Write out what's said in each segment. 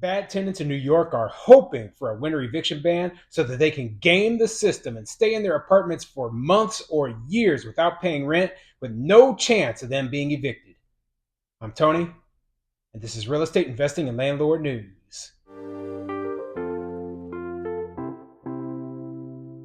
Bad tenants in New York are hoping for a winter eviction ban so that they can game the system and stay in their apartments for months or years without paying rent with no chance of them being evicted. I'm Tony, and this is Real Estate Investing and Landlord News.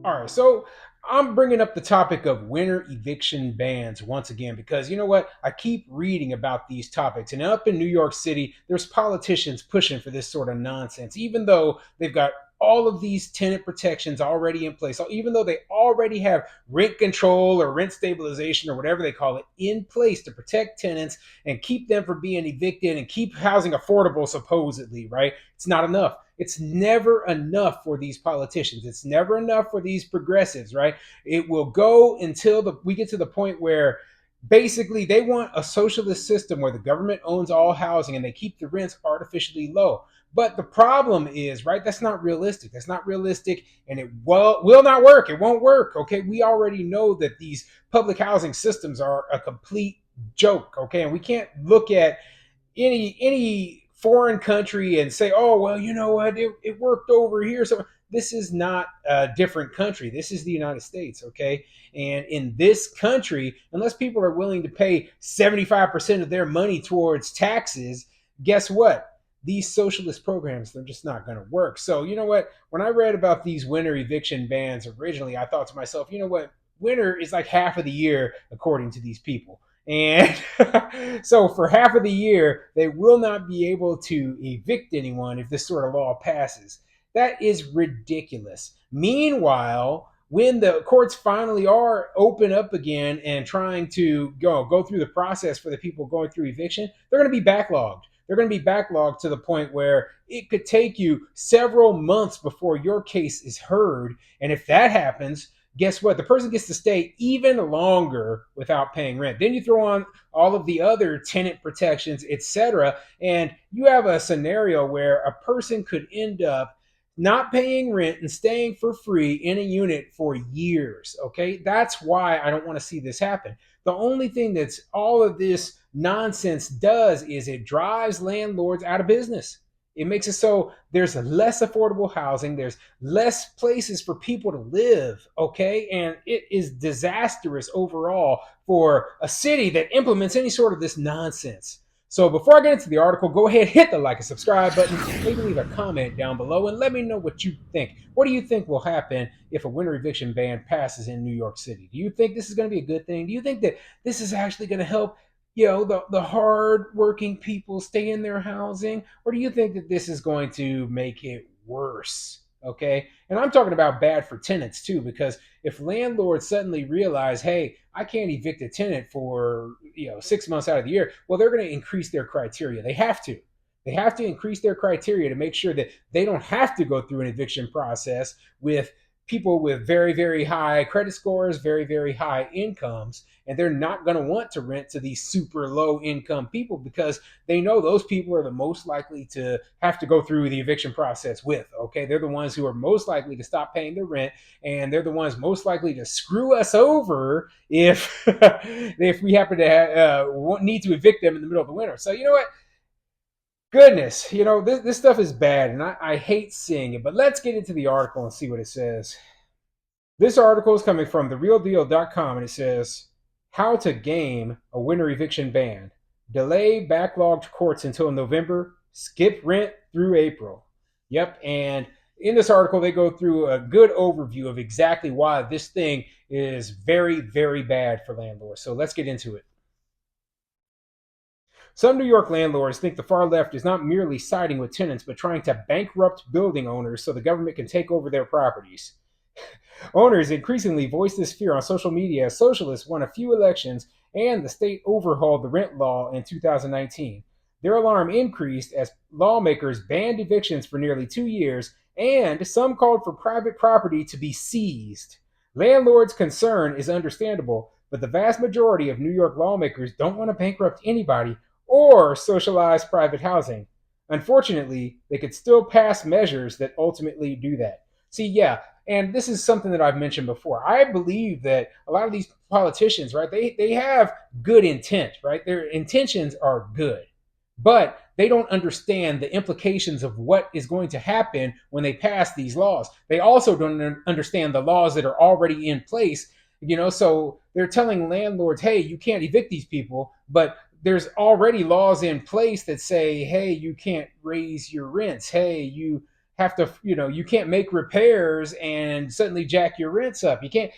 All right, so I'm bringing up the topic of winter eviction bans once again because you know what? I keep reading about these topics, and up in New York City, there's politicians pushing for this sort of nonsense, even though they've got all of these tenant protections already in place, so even though they already have rent control or rent stabilization or whatever they call it in place to protect tenants and keep them from being evicted and keep housing affordable, supposedly, right? It's not enough. It's never enough for these politicians. It's never enough for these progressives, right? It will go until we get to the point where basically they want a socialist system where the government owns all housing and they keep the rents artificially low. But the problem is, right, that's not realistic. That's not realistic, and it will not work. It won't work, okay? We already know that these public housing systems are a complete joke, okay? And we can't look at any foreign country and say, oh, well, you know what, it worked over here. So this is not a different country. This is the United States, okay? And in this country, unless people are willing to pay 75% of their money towards taxes, guess what? These socialist programs, they're just not going to work. So, you know what? When I read about these winter eviction bans originally, I thought to myself, you know what? Winter is like half of the year, according to these people. And so for half of the year, they will not be able to evict anyone if this sort of law passes. That is ridiculous. Meanwhile, when the courts finally are open up again and trying to go through the process for the people going through eviction, they're going to be backlogged. They're going to be backlogged to the point where it could take you several months before your case is heard. And if that happens, guess what? The person gets to stay even longer without paying rent. Then you throw on all of the other tenant protections, etc., and you have a scenario where a person could end up not paying rent and staying for free in a unit for years. Okay, that's why I don't want to see this happen. The only thing that's all of this nonsense does is it drives landlords out of business. It makes it so there's less affordable housing, there's less places for people to live, okay? And it is disastrous overall for a city that implements any sort of this nonsense. So before I get into the article, go ahead, hit the like and subscribe button, maybe leave a comment down below and let me know what you think. What do you think will happen if a winter eviction ban passes in New York City? Do you think this is going to be a good thing? Do you think that this is actually going to help the hard working people stay in their housing, or do you think that this is going to make it worse? Okay, and I'm talking about bad for tenants too, because if landlords suddenly realize, hey, I can't evict a tenant for 6 months out of the year, well, they're going to increase their criteria. They have to increase their criteria to make sure that they don't have to go through an eviction process with people with very, very high credit scores, very, very high incomes, and they're not going to want to rent to these super low income people because they know those people are the most likely to have to go through the eviction process with. Okay, they're the ones who are most likely to stop paying their rent, and they're the ones most likely to screw us over if if we happen to need to evict them in the middle of the winter. So you know what? Goodness, this stuff is bad, and I hate seeing it. But let's get into the article and see what it says. This article is coming from therealdeal.com, and it says, How to Game a Winter Eviction Ban. Delay backlogged courts until November. Skip rent through April. Yep, and in this article, they go through a good overview of exactly why this thing is very, very bad for landlords. So let's get into it. Some New York landlords think the far left is not merely siding with tenants, but trying to bankrupt building owners so the government can take over their properties. Owners increasingly voice this fear on social media as socialists won a few elections and the state overhauled the rent law in 2019. Their alarm increased as lawmakers banned evictions for nearly 2 years, and some called for private property to be seized. Landlords' concern is understandable, but the vast majority of New York lawmakers don't want to bankrupt anybody or socialize private housing. Unfortunately, they could still pass measures that ultimately do that. See, yeah, and this is something that I've mentioned before. I believe that a lot of these politicians, right, they have good intent, right? Their intentions are good, but they don't understand the implications of what is going to happen when they pass these laws. They also don't understand the laws that are already in place. So they're telling landlords, hey, you can't evict these people, but there's already laws in place that say, hey, you can't raise your rents. Hey, you have to, you can't make repairs and suddenly jack your rents up. You can't,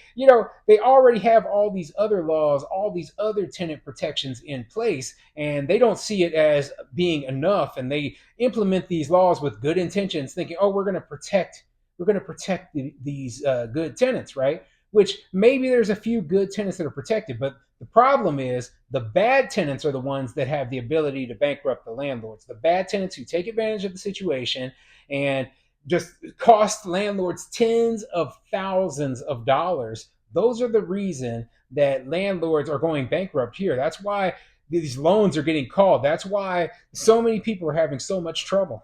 they already have all these other laws, all these other tenant protections in place, and they don't see it as being enough. And they implement these laws with good intentions, thinking, oh, we're going to protect these good tenants, right? Which maybe there's a few good tenants that are protected, but the problem is the bad tenants are the ones that have the ability to bankrupt the landlords. The bad tenants who take advantage of the situation and just cost landlords tens of thousands of dollars. Those are the reason that landlords are going bankrupt here. That's why these loans are getting called. That's why so many people are having so much trouble.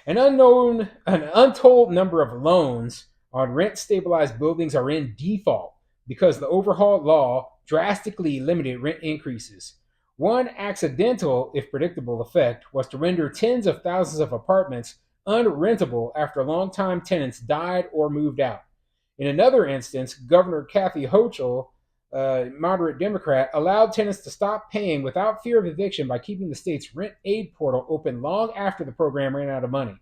An untold number of loans on rent stabilized buildings are in default because the overhauled law drastically limited rent increases. One accidental, if predictable, effect was to render tens of thousands of apartments unrentable after longtime tenants died or moved out. In another instance, Governor Kathy Hochul, a moderate Democrat, allowed tenants to stop paying without fear of eviction by keeping the state's rent aid portal open long after the program ran out of money.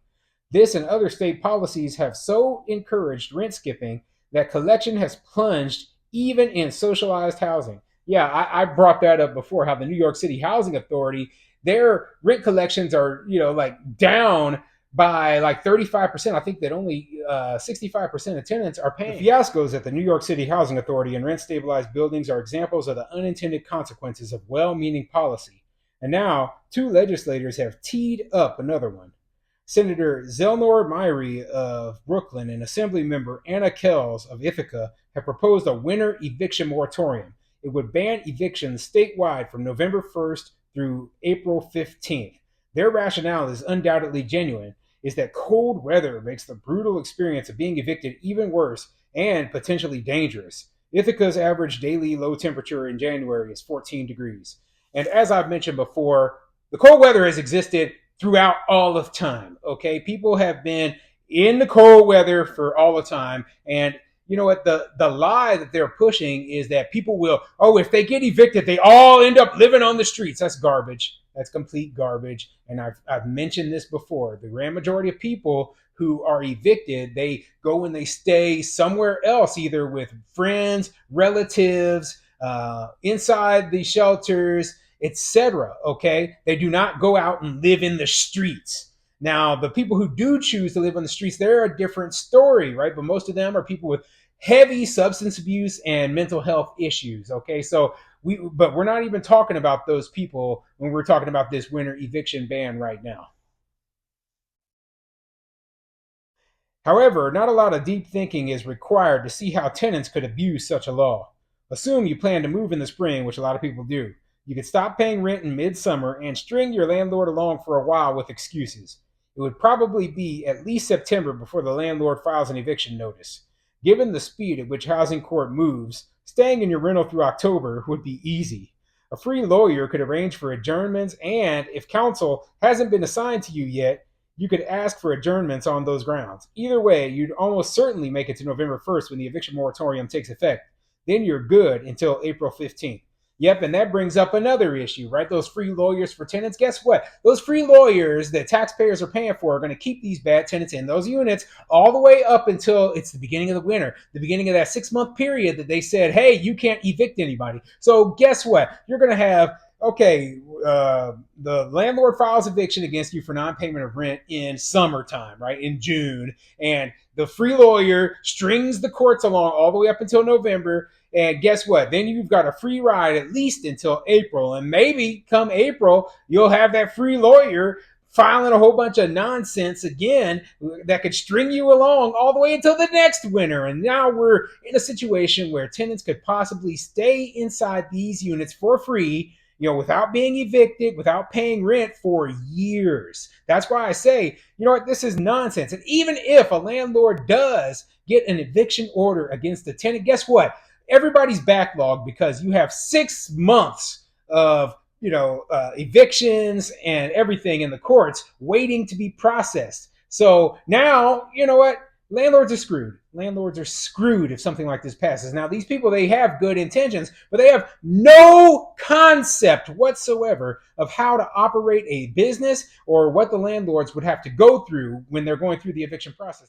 This and other state policies have so encouraged rent skipping that collection has plunged even in socialized housing. Yeah, I brought that up before, how the New York City Housing Authority, their rent collections are, like down by like 35%. I think that only 65% of tenants are paying. The fiascos at the New York City Housing Authority and rent stabilized buildings are examples of the unintended consequences of well meaning policy. And now, two legislators have teed up another one. Senator Zelnor Myrie of Brooklyn and Assemblymember Anna Kells of Ithaca have proposed a winter eviction moratorium. It would ban evictions statewide from November 1st through April 15th. Their rationale is undoubtedly genuine, is that cold weather makes the brutal experience of being evicted even worse and potentially dangerous. Ithaca's average daily low temperature in January is 14 degrees. And as I've mentioned before, the cold weather has existed throughout all of time. Okay, people have been in the cold weather for all the time, and you know what? The lie that they're pushing is that people will, oh, if they get evicted, they all end up living on the streets. That's garbage. That's complete garbage. And I've mentioned this before. The grand majority of people who are evicted, they go and they stay somewhere else, either with friends, relatives, inside the shelters, etc. Okay, they do not go out and live in the streets. Now, the people who do choose to live on the streets, they're a different story, right? But most of them are people with heavy substance abuse and mental health issues. Okay, so but we're not even talking about those people when we're talking about this winter eviction ban right now. However, not a lot of deep thinking is required to see how tenants could abuse such a law. Assume you plan to move in the spring, which a lot of people do. You could stop paying rent in midsummer and string your landlord along for a while with excuses. It would probably be at least September before the landlord files an eviction notice. Given the speed at which housing court moves, staying in your rental through October would be easy. A free lawyer could arrange for adjournments, and if counsel hasn't been assigned to you yet, you could ask for adjournments on those grounds. Either way, you'd almost certainly make it to November 1st when the eviction moratorium takes effect. Then you're good until April 15th. Yep, and that brings up another issue, right? Those free lawyers for tenants. Guess what? Those free lawyers that taxpayers are paying for are going to keep these bad tenants in those units all the way up until it's the beginning of the winter, the beginning of that 6 month period that they said, hey, you can't evict anybody. So guess what? You're going to have, okay, the landlord files eviction against you for non-payment of rent in summertime, right? In June. And the free lawyer strings the courts along all the way up until November. And guess what? Then you've got a free ride at least until April. And maybe come April, you'll have that free lawyer filing a whole bunch of nonsense again that could string you along all the way until the next winter. And now we're in a situation where tenants could possibly stay inside these units for free, without being evicted, without paying rent for years. That's why I say, you know what, this is nonsense. And even if a landlord does get an eviction order against the tenant, guess what? Everybody's backlogged because you have 6 months of evictions and everything in the courts waiting to be processed. So now, you know what? Landlords are screwed. Landlords are screwed if something like this passes. Now, these people, they have good intentions, but they have no concept whatsoever of how to operate a business or what the landlords would have to go through when they're going through the eviction process.